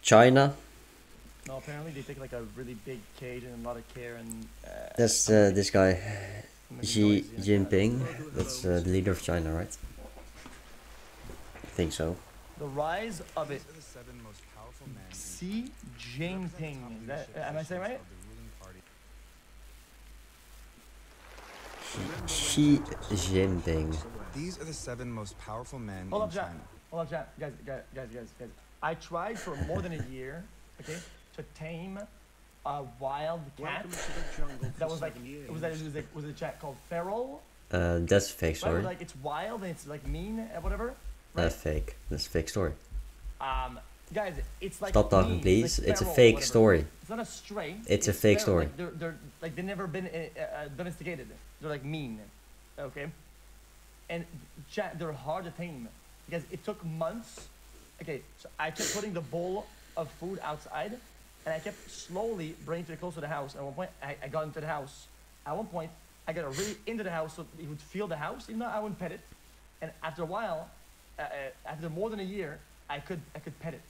China. No, apparently they take like a really big cage and a lot of care and. That's somebody this guy, making Xi noise, yeah. Jinping. That's the leader of China, right? I think so. The rise of it. These are the 7 most powerful men in Xi Jinping. Is that, am I saying right? of the ruling party. Xi Jinping. These are the 7 most powerful men Hold in up, chat. China. Hold up, chat. Guys. I tried for more than a year, okay, to tame a wild cat. That was like, was a chat called feral. That's a fake Right? It was story. like it's wild and it's like mean and whatever. That's fake. That's a fake story. Guys, it's like Stop talking, mean. please. Like It's a feral or fake whatever. story. It's not a stray. It's a fake feral. story. Like they're like they've never been domesticated. They're like mean, okay. And chat, they're hard to tame because it took months. Okay, so I kept putting the bowl of food outside, and I kept slowly bringing it close to the house. At one point, I got into the house. At one point, I got really into the house so he would feel the house, even though I wouldn't pet it. And after a while, after more than a year, I could pet it.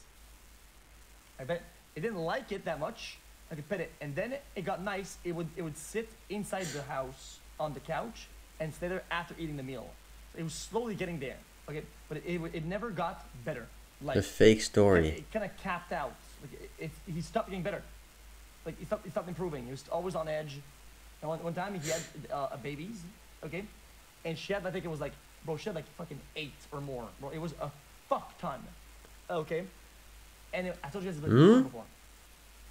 I bet it didn't like it that much. I could pet it, and then it got nice. It would sit inside the house on the couch and stay there after eating the meal. So it was slowly getting there. Okay, but it never got better. Like A fake story. it kind of capped out. Like he stopped getting better. Like he stopped improving. He was always on edge. And one time he had babies, okay, and she had, I think it was like, bro, she had like fucking 8 or more, bro. It was a fuck ton, okay. And I told you guys this before.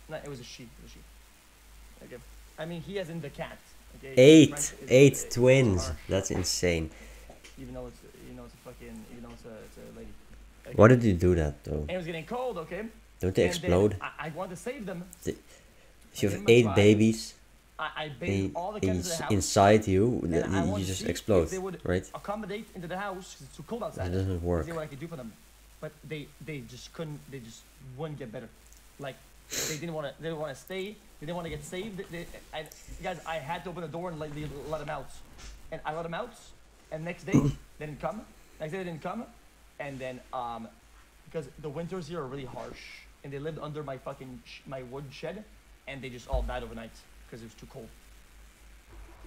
No, it was a she. It was a she. Okay. I mean, he has in the cat. Okay. Eight twins. That's insane. Even though it's a fucking, even though it's a lady. Okay. Why did you do that though? And it was getting cold, okay. Don't they And then explode? I wanted to save them. If you have in my 8 drive, babies I bathed all the cats in the house. inside you, and I wanted you to just see explode, if they would right? accommodate into the house because it's too cold outside. It doesn't work. See what I could do for them, but they just couldn't. They just wouldn't get better. Like they didn't want to. They didn't want to stay. They didn't want to get saved. Guys, I had to open the door and let them out, and I let them out. And next day they didn't come. Next day they didn't come, and then because the winters here are really harsh, and they lived under my fucking my wood shed, and they just all died overnight because it was too cold.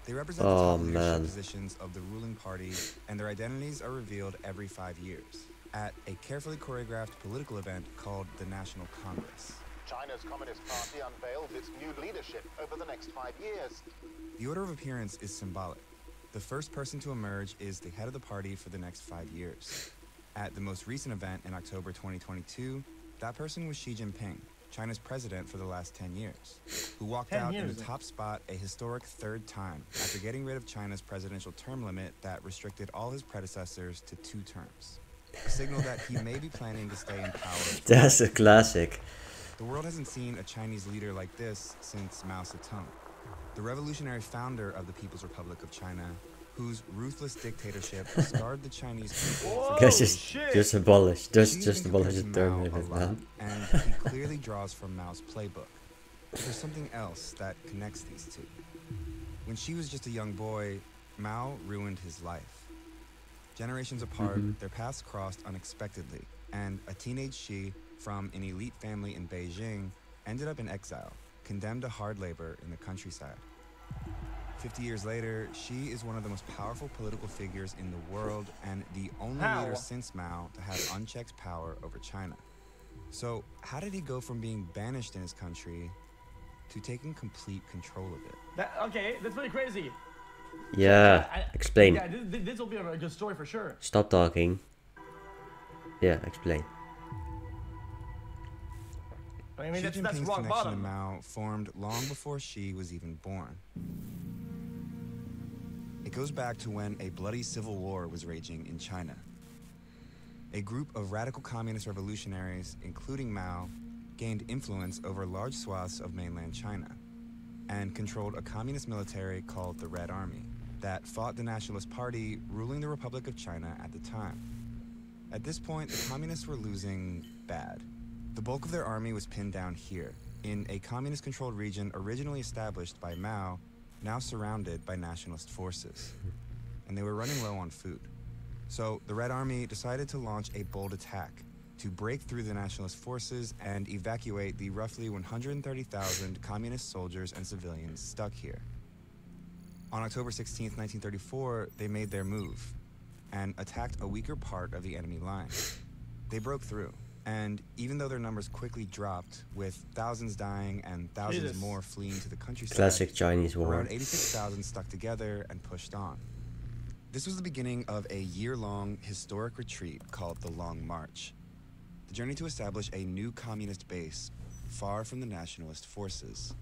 They represent the top leadership positions of the ruling party, and their identities are revealed every 5 years at a carefully choreographed political event called the National Congress. China's Communist Party unveils its new leadership over the next 5 years. The order of appearance is symbolic. The first person to emerge is the head of the party for the next 5 years. At the most recent event in October 2022, that person was Xi Jinping, China's president for the last 10 years, who walked out in the top spot a historic 3rd time after getting rid of China's presidential term limit that restricted all his predecessors to 2 terms. A signal that he may be planning to stay in power. That's a classic. The world hasn't seen a Chinese leader like this since Mao Zedong, the revolutionary founder of the People's Republic of China, whose ruthless dictatorship scarred the Chinese people. Guys, just abolish the term limit, lot, man. and he clearly draws from Mao's playbook. But there's something else that connects these two. When Xi was just a young boy, Mao ruined his life. Generations apart, their paths crossed unexpectedly, and a teenage Xi from an elite family in Beijing ended up in exile, condemned to hard labor in the countryside. 50 years later, Xi is one of the most powerful political figures in the world and the only leader since Mao to have unchecked power over China. So how did he go from being banished in his country to taking complete control of it? Okay, that's pretty crazy. Yeah, explain. Yeah, this will be a good story for sure. Stop talking. Yeah, explain. I mean, Xi that's Jinping's rock connection bottom. to Mao formed long before Xi was even born. It goes back to when a bloody civil war was raging in China. A group of radical communist revolutionaries, including Mao, gained influence over large swaths of mainland China and controlled a communist military called the Red Army that fought the Nationalist Party ruling the Republic of China at the time. At this point, the communists were losing bad. The bulk of their army was pinned down here, in a communist-controlled region originally established by Mao, now surrounded by nationalist forces. And they were running low on food. So the Red Army decided to launch a bold attack, to break through the nationalist forces and evacuate the roughly 130,000 communist soldiers and civilians stuck here. On October 16, 1934, they made their move and attacked a weaker part of the enemy line. They broke through, and even though their numbers quickly dropped, with thousands dying and thousands more fleeing to the countryside, Classic Chinese war. around 86,000 stuck together and pushed on. This was the beginning of a year-long historic retreat called the Long March, the journey to establish a new communist base far from the nationalist forces.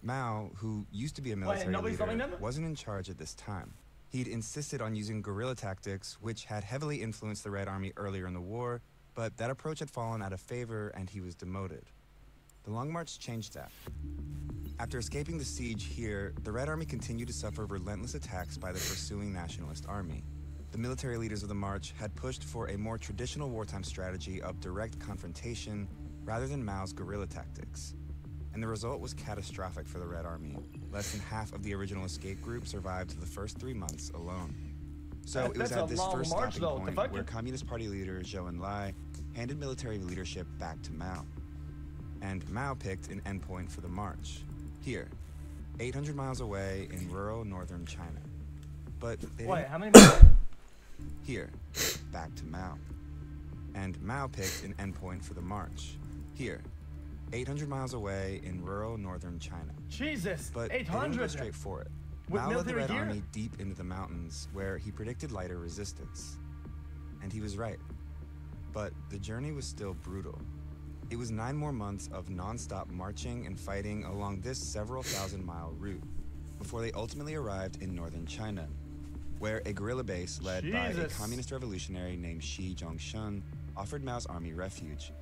Mao, who used to be a military leader, wasn't in charge at this time. He'd insisted on using guerrilla tactics, which had heavily influenced the Red Army earlier in the war, but that approach had fallen out of favor and he was demoted. The Long March changed that. After escaping the siege here, the Red Army continued to suffer relentless attacks by the pursuing nationalist army. The military leaders of the march had pushed for a more traditional wartime strategy of direct confrontation rather than Mao's guerrilla tactics. And the result was catastrophic for the Red Army. Less than half of the original escape group survived the first 3 months alone. So it was at this first stopping point where Communist Party leader Zhou Enlai handed military leadership back to Mao. And Mao picked an endpoint for the march. Here, 800 miles away in rural northern China. But wait, how many miles? Here, back to Mao. And Mao picked an endpoint for the march. Here, 800 miles away in rural northern China. Jesus, but 800! They didn't go straight for it. Mao led the Red Army deep into the mountains, where he predicted lighter resistance. And he was right. But the journey was still brutal. It was 9 more months of non-stop marching and fighting along this several thousand-mile route, before they ultimately arrived in northern China, where a guerrilla base led by a communist revolutionary named Xi Jinping offered Mao's army refuge,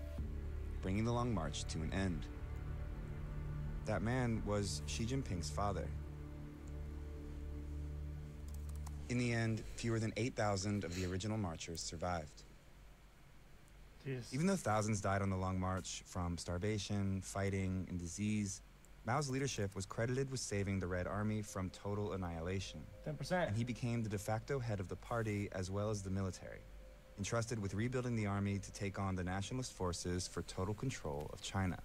bringing the Long March to an end. That man was Xi Jinping's father. In the end, fewer than 8,000 of the original marchers survived. Jeez. Even though thousands died on the Long March from starvation, fighting, and disease, Mao's leadership was credited with saving the Red Army from total annihilation. 10%. And he became the de facto head of the party as well as the military, entrusted with rebuilding the army to take on the nationalist forces for total control of China.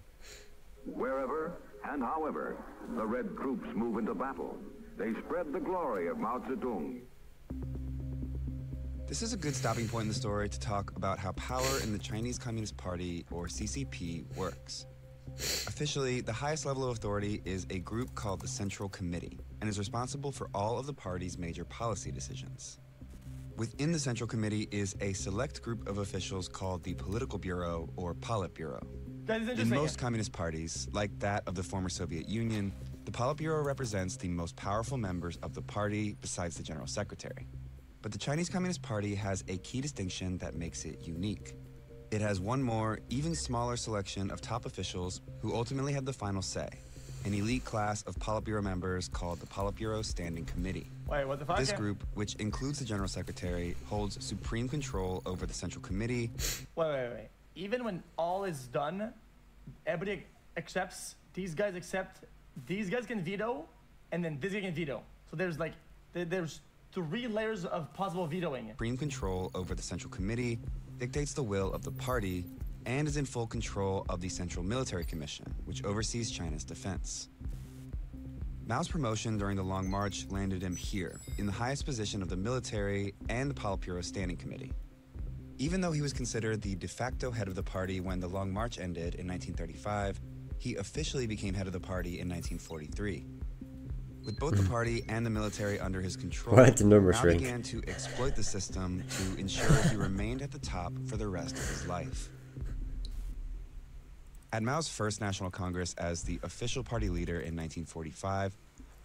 Wherever and however the Red troops move into battle, they spread the glory of Mao Zedong. This is a good stopping point in the story to talk about how power in the Chinese Communist Party, or CCP, works. Officially, the highest level of authority is a group called the Central Committee, and is responsible for all of the party's major policy decisions. Within the Central Committee is a select group of officials called the Political Bureau, or Politburo. In most communist parties, like that of the former Soviet Union, the Politburo represents the most powerful members of the party besides the General Secretary. But the Chinese Communist Party has a key distinction that makes it unique. It has one more, even smaller selection of top officials who ultimately have the final say, an elite class of Politburo members called the Politburo Standing Committee. Wait, what the fuck? This group, which includes the General Secretary, holds supreme control over the Central Committee. Wait. Even when all is done, everybody accepts, these guys accept, these guys can veto, and then this guy can veto. So there's like, there's 3 layers of possible vetoing. Supreme control over the Central Committee, dictates the will of the party, and is in full control of the Central Military Commission, which oversees China's defense. Mao's promotion during the Long March landed him here, in the highest position of the military and the Politburo Standing Committee. Even though he was considered the de facto head of the party when the Long March ended in 1935, he officially became head of the party in 1943. With both the party and the military under his control, Mao began to exploit the system to ensure he remained at the top for the rest of his life. At Mao's first National Congress as the official party leader in 1945,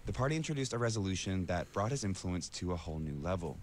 the party introduced a resolution that brought his influence to a whole new level.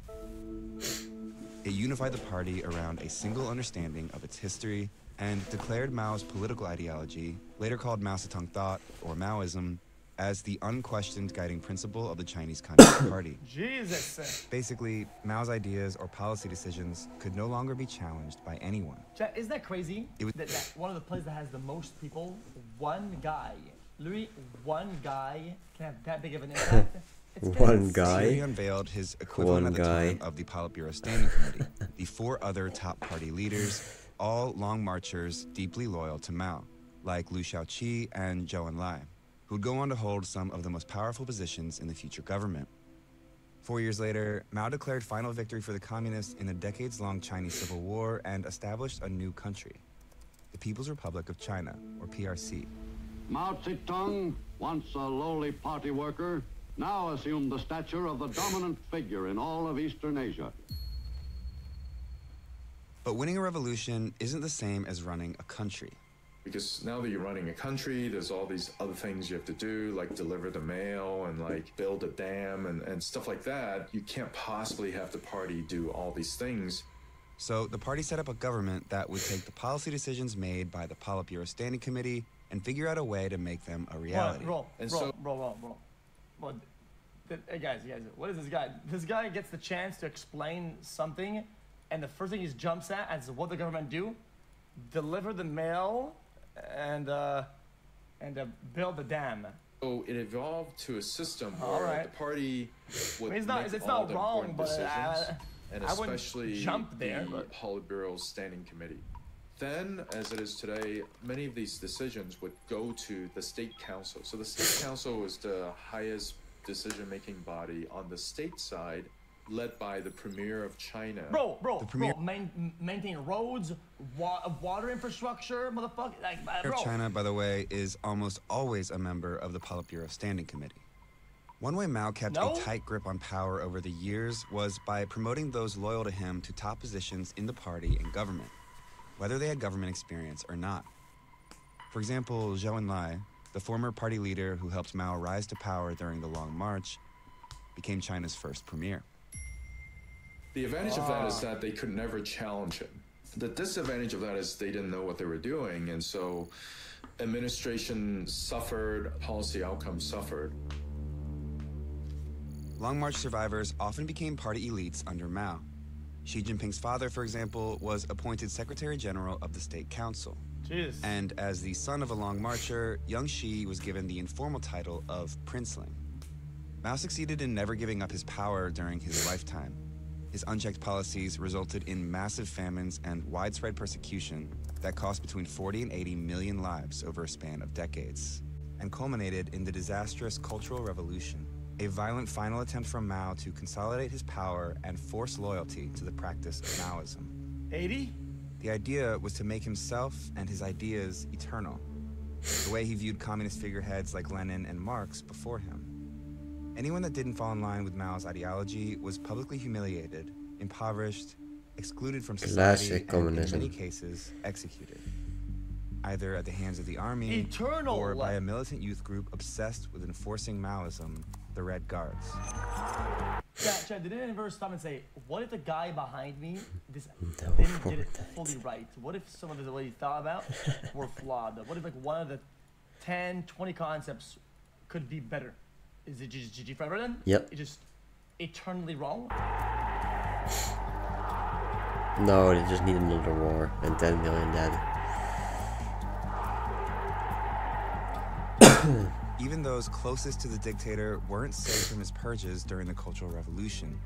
It unified the party around a single understanding of its history and declared Mao's political ideology, later called Mao Zedong thought, or Maoism, as the unquestioned guiding principle of the Chinese Communist Party. Jesus! Basically, Mao's ideas or policy decisions could no longer be challenged by anyone. Isn't that crazy? That one of the places that has the most people, one guy, literally one guy, can have that big of an impact One guy. He unveiled his equivalent at the time of the Politburo Standing Committee, the 4 other top party leaders, all long marchers deeply loyal to Mao, like Liu Shaoqi and Zhou Enlai, who'd go on to hold some of the most powerful positions in the future government. 4 years later, Mao declared final victory for the communists in the decades-long Chinese Civil War and established a new country, the People's Republic of China, or PRC. Mao Zedong, once a lowly party worker, now assumed the stature of the dominant figure in all of Eastern Asia. But winning a revolution isn't the same as running a country. Because now that you're running a country, there's all these other things you have to do, like deliver the mail and like build a dam and stuff like that. You can't possibly have the party do all these things. So the party set up a government that would take the policy decisions made by the Politburo Standing Committee and figure out a way to make them a reality. Roll. Hey guys, what is this guy? This guy gets the chance to explain something, and the first thing he jumps at is what the government do: deliver the mail and build the dam. So it evolved to a system where the party would it's make not all the wrong, important but decisions, and I wouldn't especially jump there, the but... Politburo Standing Committee. Then, as it is today, many of these decisions would go to the State Council. So the State Council is the highest decision-making body on the state side, led by the Premier of China. Maintain roads, water infrastructure, motherfucker. Premier of China, by the way, is almost always a member of the Politburo Standing Committee. One way Mao kept a tight grip on power over the years was by promoting those loyal to him to top positions in the party and government, whether they had government experience or not. For example, Zhou Enlai, the former party leader who helped Mao rise to power during the Long March, became China's first premier. The advantage of that is that they could never challenge him. The disadvantage of that is they didn't know what they were doing, and so administration suffered, policy outcomes suffered. Long March survivors often became party elites under Mao. Xi Jinping's father, for example, was appointed Secretary General of the State Council. Jeez. And as the son of a Long Marcher, young Xi was given the informal title of Princeling. Mao succeeded in never giving up his power during his lifetime. His unchecked policies resulted in massive famines and widespread persecution that cost between 40 and 80 million lives over a span of decades, and culminated in the disastrous Cultural Revolution, a violent final attempt from Mao to consolidate his power and force loyalty to the practice of Maoism. 80? The idea was to make himself and his ideas eternal, the way he viewed communist figureheads like Lenin and Marx before him. Anyone that didn't fall in line with Mao's ideology was publicly humiliated, impoverished, excluded from society, and in many cases, executed. Either at the hands of the army or by a militant youth group obsessed with enforcing Maoism, the Red Guards. Chad, did anyone ever stop and say, what if the guy behind me didn't get it fully right? What if some of the what he thought about were flawed? What if like one of the 10, 20 concepts could be better? Is it just GG forever then? Yep. It's just eternally wrong? No, they just need another war and 10 million dead. Even those closest to the dictator weren't safe from his purges during the Cultural Revolution.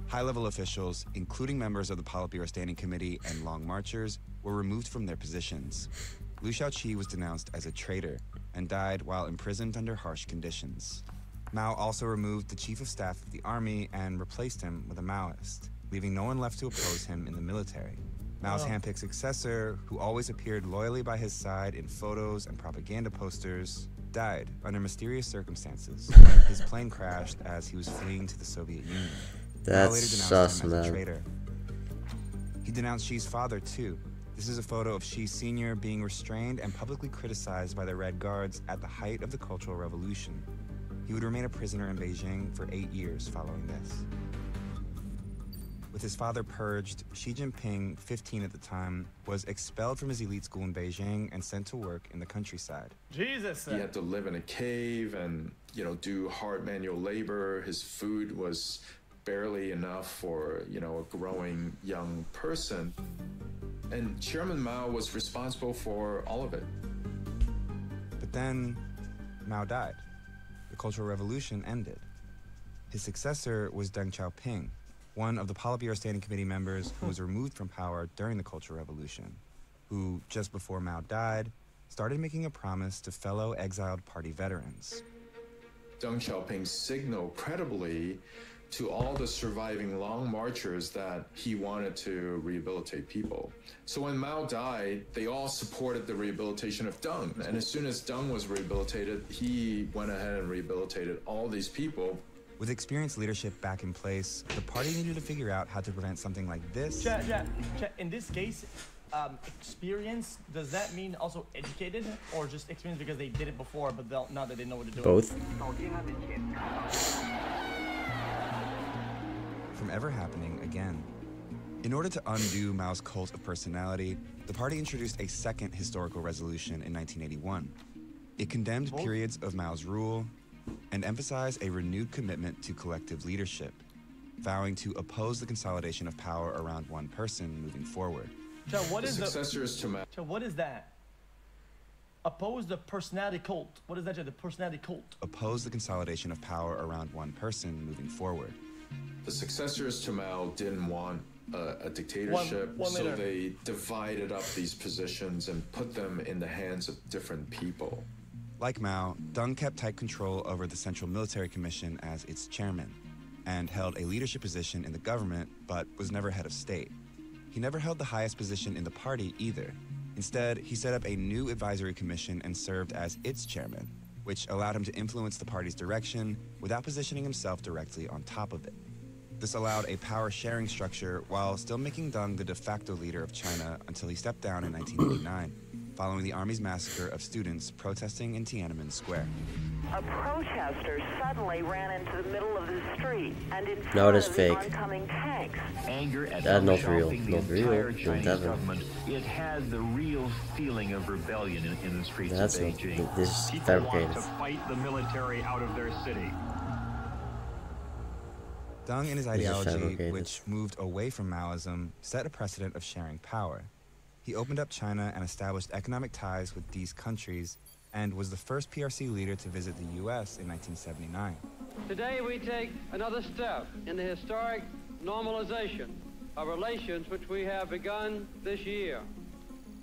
High-level officials, including members of the Politburo Standing Committee and Long Marchers, were removed from their positions. Liu Shaoqi was denounced as a traitor and died while imprisoned under harsh conditions. Mao also removed the chief of staff of the army and replaced him with a Maoist, leaving no one left to oppose him in the military. Mao's handpicked successor, who always appeared loyally by his side in photos and propaganda posters, died under mysterious circumstances when his plane crashed as he was fleeing to the Soviet Union. That's Mao later denounced him as a traitor. He denounced Xi's father too. This is a photo of Xi Sr. being restrained and publicly criticized by the Red Guards at the height of the Cultural Revolution. He would remain a prisoner in Beijing for 8 years following this. With his father purged, Xi Jinping, 15 at the time, was expelled from his elite school in Beijing and sent to work in the countryside. Jesus! He had to live in a cave and, do hard manual labor. His food was barely enough for, a growing young person. And Chairman Mao was responsible for all of it. But then, Mao died. The Cultural Revolution ended. His successor was Deng Xiaoping, one of the Politburo Standing Committee members who was removed from power during the Cultural Revolution, who, just before Mao died, started making a promise to fellow exiled party veterans. Deng Xiaoping signaled credibly to all the surviving long marchers that he wanted to rehabilitate people. So when Mao died, they all supported the rehabilitation of Deng. And as soon as Deng was rehabilitated, he went ahead and rehabilitated all these people. With experienced leadership back in place, the party needed to figure out how to prevent something like this. In this case, experience, does that mean also educated, or just experience because they did it before, but now that they know what to do? Both. From ever happening again. In order to undo Mao's cult of personality, the party introduced a second historical resolution in 1981. It condemned periods of Mao's rule and emphasized a renewed commitment to collective leadership, vowing to oppose the consolidation of power around one person moving forward. What is successors to Mao? What is that? Oppose the personality cult. What is that? The personality cult. Oppose the consolidation of power around one person moving forward. The successors to Mao didn't want a dictatorship, so they divided up these positions and put them in the hands of different people. Like Mao, Deng kept tight control over the Central Military Commission as its chairman, and held a leadership position in the government, but was never head of state. He never held the highest position in the party either. Instead, he set up a new advisory commission and served as its chairman, which allowed him to influence the party's direction without positioning himself directly on top of it. This allowed a power-sharing structure while still making Deng the de facto leader of China until he stepped down in 1989, following the army's massacre of students protesting in Tiananmen Square. A protester suddenly ran into the middle of the street and in front No, that's of fake. the oncoming tanks. Anger at That's not Deng real. Xiaoping, Not the real. entire Not Chinese ever. government. It had the real feeling of rebellion in the streets That's of not. Beijing. This is People fabricated. want to fight the military out of their city. Deng and his This is ideology, fabricated. which moved away from Maoism, set a precedent of sharing power. He opened up China and established economic ties with these countries, and was the first PRC leader to visit the U.S. in 1979. Today we take another step in the historic normalization of relations which we have begun this year.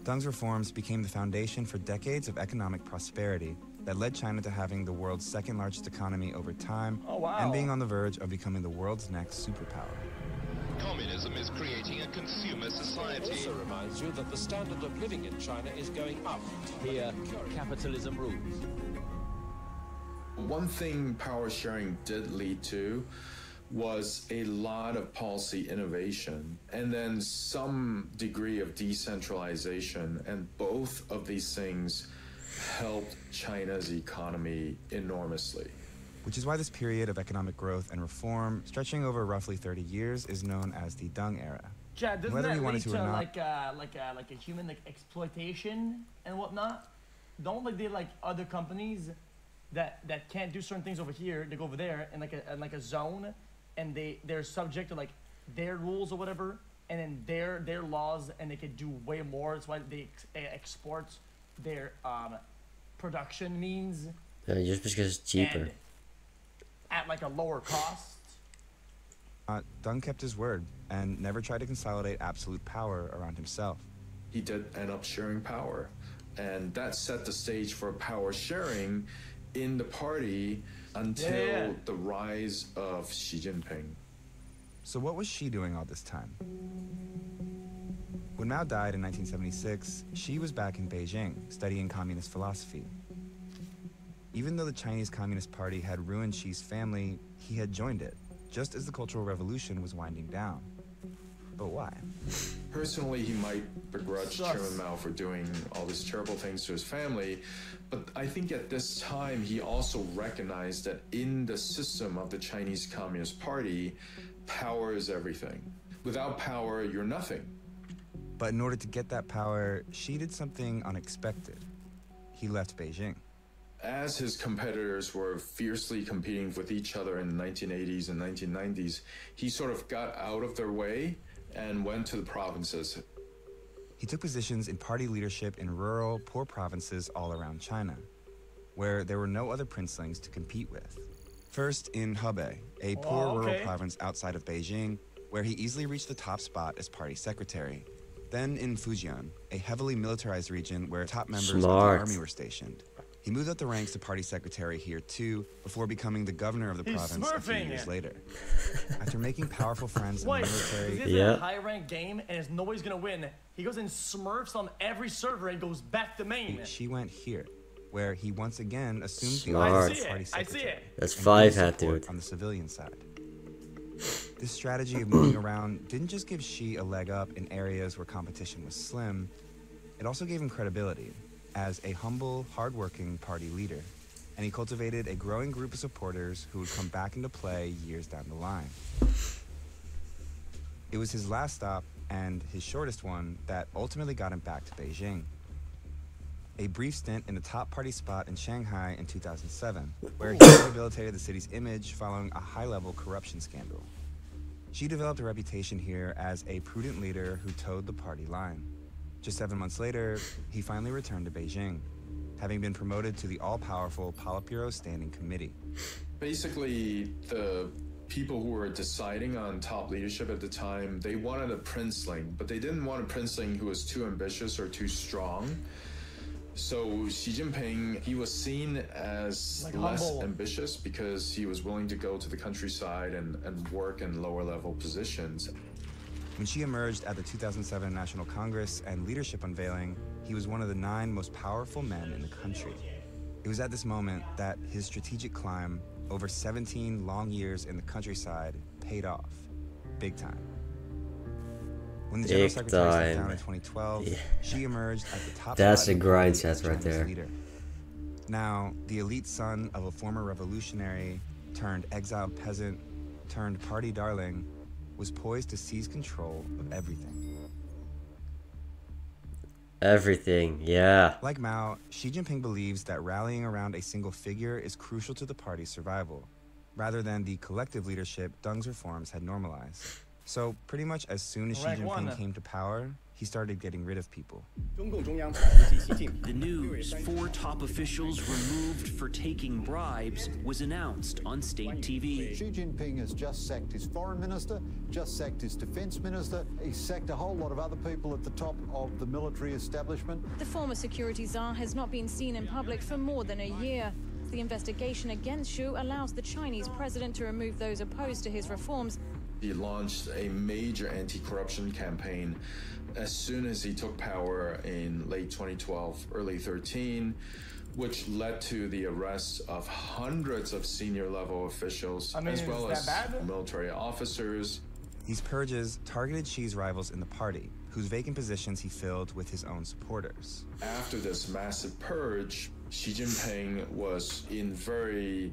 Deng's reforms became the foundation for decades of economic prosperity that led China to having the world's second largest economy over time, and being on the verge of becoming the world's next superpower. Communism is creating a consumer society. It also reminds you that the standard of living in China is going up. Here, capitalism rules. One thing power sharing did lead to was a lot of policy innovation and then some degree of decentralization, and both of these things helped China's economy enormously. Which is why this period of economic growth and reform, stretching over roughly 30 years, is known as the Deng era. Chad, doesn't Whether that we wanted lead to to or not, like a human exploitation and whatnot? Don't like they like other companies that can't do certain things over here, they go over there in like a zone, and they're subject to like their rules or whatever, and then their laws, and they can do way more. That's why they export their production means. Just because it's cheaper. And at like a lower cost. Deng kept his word and never tried to consolidate absolute power around himself. He did end up sharing power, and that set the stage for power sharing in the party until the rise of Xi Jinping. So what was Xi doing all this time? When Mao died in 1976, Xi was back in Beijing studying communist philosophy. Even though the Chinese Communist Party had ruined Xi's family, he had joined it, just as the Cultural Revolution was winding down. But why? Personally, he might begrudge Chairman Mao for doing all these terrible things to his family, but I think at this time he also recognized that in the system of the Chinese Communist Party, power is everything. Without power, you're nothing. But in order to get that power, Xi did something unexpected. He left Beijing. As his competitors were fiercely competing with each other in the 1980s and 1990s, he sort of got out of their way and went to the provinces. He took positions in party leadership in rural, poor provinces all around China, where there were no other princelings to compete with. First in Hebei, a poor rural province outside of Beijing, where he easily reached the top spot as party secretary. Then in Fujian, a heavily militarized region where top members of the army were stationed. He moved up the ranks to party secretary here too, before becoming the governor of the province a few years later. After making powerful friends in the military, this is a high-ranked game and nobody's gonna win. He goes and smurfs on every server and goes back to main. She went here, where he once again assumed the office of party secretary. That's 5-hat, dude. On the civilian side. This strategy of moving around didn't just give Xi a leg up in areas where competition was slim, it also gave him credibility as a humble, hard-working party leader, and he cultivated a growing group of supporters who would come back into play years down the line. It was his last stop, and his shortest one, that ultimately got him back to Beijing. A brief stint in the top party spot in Shanghai in 2007, where he rehabilitated the city's image following a high-level corruption scandal. Xi developed a reputation here as a prudent leader who towed the party line. Just 7 months later, he finally returned to Beijing, having been promoted to the all-powerful Politburo Standing Committee. Basically, the people who were deciding on top leadership at the time, they wanted a princeling, but they didn't want a princeling who was too ambitious or too strong. So Xi Jinping, he was seen as less ambitious because he was willing to go to the countryside and work in lower level positions. When Xi emerged at the 2007 National Congress and leadership unveiling, he was one of the 9 most powerful men in the country. It was at this moment that his strategic climb, over 17 long years in the countryside, paid off, big time. When the General Secretary stepped down in 2012, Xi emerged at the top. That's a grind set right there. Leader. Now, the elite son of a former revolutionary, turned exiled peasant, turned party darling, was poised to seize control of everything. Everything, yeah. Like Mao, Xi Jinping believes that rallying around a single figure is crucial to the party's survival, rather than the collective leadership Deng's reforms had normalized. So pretty much as soon as Xi Jinping came to power, he started getting rid of people. The news 4 top officials removed for taking bribes was announced on state TV. Xi Jinping has just sacked his foreign minister, just sacked his defense minister. He's sacked a whole lot of other people at the top of the military establishment. The former security czar has not been seen in public for more than a year. The investigation against Xi allows the Chinese president to remove those opposed to his reforms. He launched a major anti-corruption campaign as soon as he took power in late 2012, early 13, which led to the arrest of hundreds of senior level officials, as well as military officers. These purges targeted Xi's rivals in the party, whose vacant positions he filled with his own supporters. After this massive purge, Xi Jinping was in very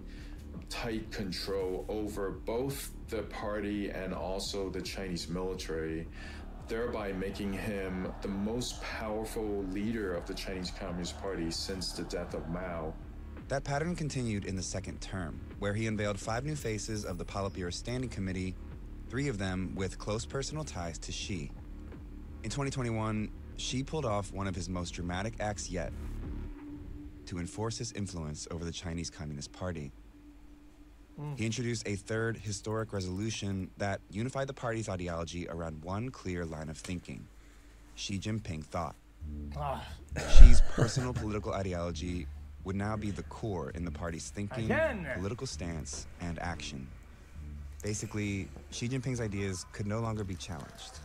tight control over both the party and also the Chinese military, thereby making him the most powerful leader of the Chinese Communist Party since the death of Mao. That pattern continued in the second term, where he unveiled 5 new faces of the Politburo Standing Committee, 3 of them with close personal ties to Xi. In 2021, Xi pulled off one of his most dramatic acts yet, to enforce his influence over the Chinese Communist Party. He introduced a 3rd historic resolution that unified the party's ideology around one clear line of thinking: Xi Jinping thought. Xi's personal political ideology would now be the core in the party's thinking, political stance, and action. Basically, Xi Jinping's ideas could no longer be challenged,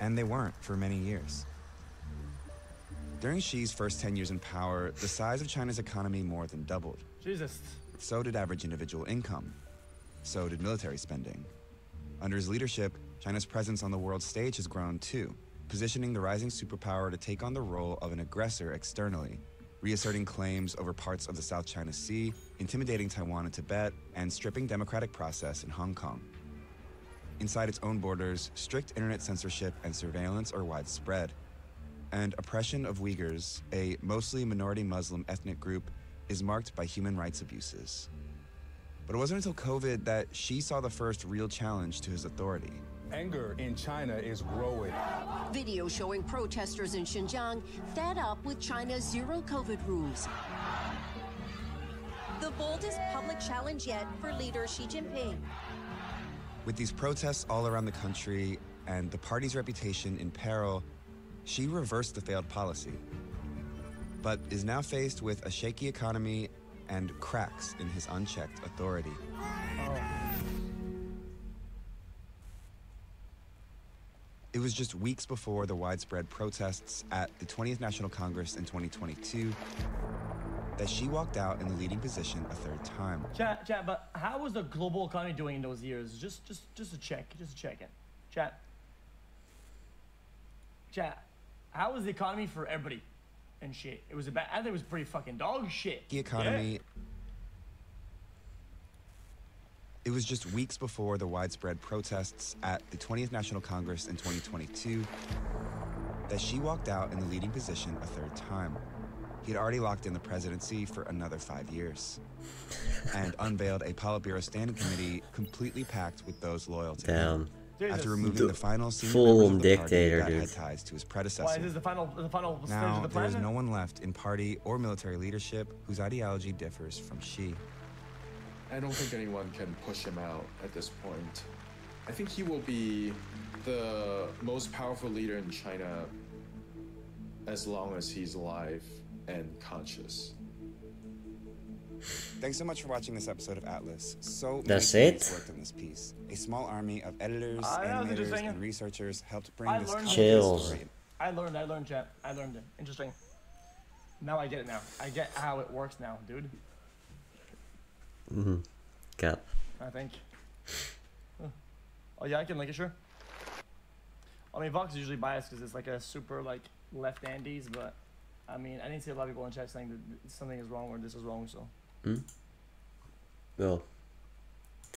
and they weren't for many years. During Xi's first 10 years in power, the size of China's economy more than doubled. Jesus. So did average individual income. So did military spending. Under his leadership, China's presence on the world stage has grown too, positioning the rising superpower to take on the role of an aggressor externally, reasserting claims over parts of the South China Sea, intimidating Taiwan and Tibet, and stripping democratic process in Hong Kong. Inside its own borders, strict internet censorship and surveillance are widespread. And oppression of Uyghurs, a mostly minority Muslim ethnic group, is marked by human rights abuses. But it wasn't until COVID that Xi saw the first real challenge to his authority. Anger in China is growing. Video showing protesters in Xinjiang fed up with China's zero COVID rules. The boldest public challenge yet for leader Xi Jinping. With these protests all around the country and the party's reputation in peril, Xi reversed the failed policy, but is now faced with a shaky economy and cracks in his unchecked authority. It was just weeks before the widespread protests at the 20th National Congress in 2022 that Xi walked out in the leading position a third time. Chat, but how was the global economy doing in those years? Just a check it. Chat, how was the economy for everybody and shit? It was I think it was pretty fucking dog shit. The economy. It was just weeks before the widespread protests at the 20th National Congress in 2022 that Xi walked out in the leading position a third time. He'd already locked in the presidency for another 5 years and unveiled a Politburo Standing Committee completely packed with those loyal to him. After removing the final senior members of the party that had ties to his predecessor. Why is this the final stage now, of the plan? there is no one left in party or military leadership whose ideology differs from Xi. I don't think anyone can push him out at this point. I think he will be the most powerful leader in China as long as he's alive and conscious. Thanks so much for watching this episode of Atlas. So That's many it? teams worked on this piece. A small army of editors, that was animators, interesting. and researchers helped bring this complex Chills. story. I learned, chat. I learned it. Interesting. Now I get it now. I get how it works now, dude. Cap. I think. Oh yeah, I can link it, sure. I mean, Vox is usually biased because it's like a super like left-handies, but I mean, I didn't see a lot of people in chat saying that something is wrong or this is wrong, so. Well,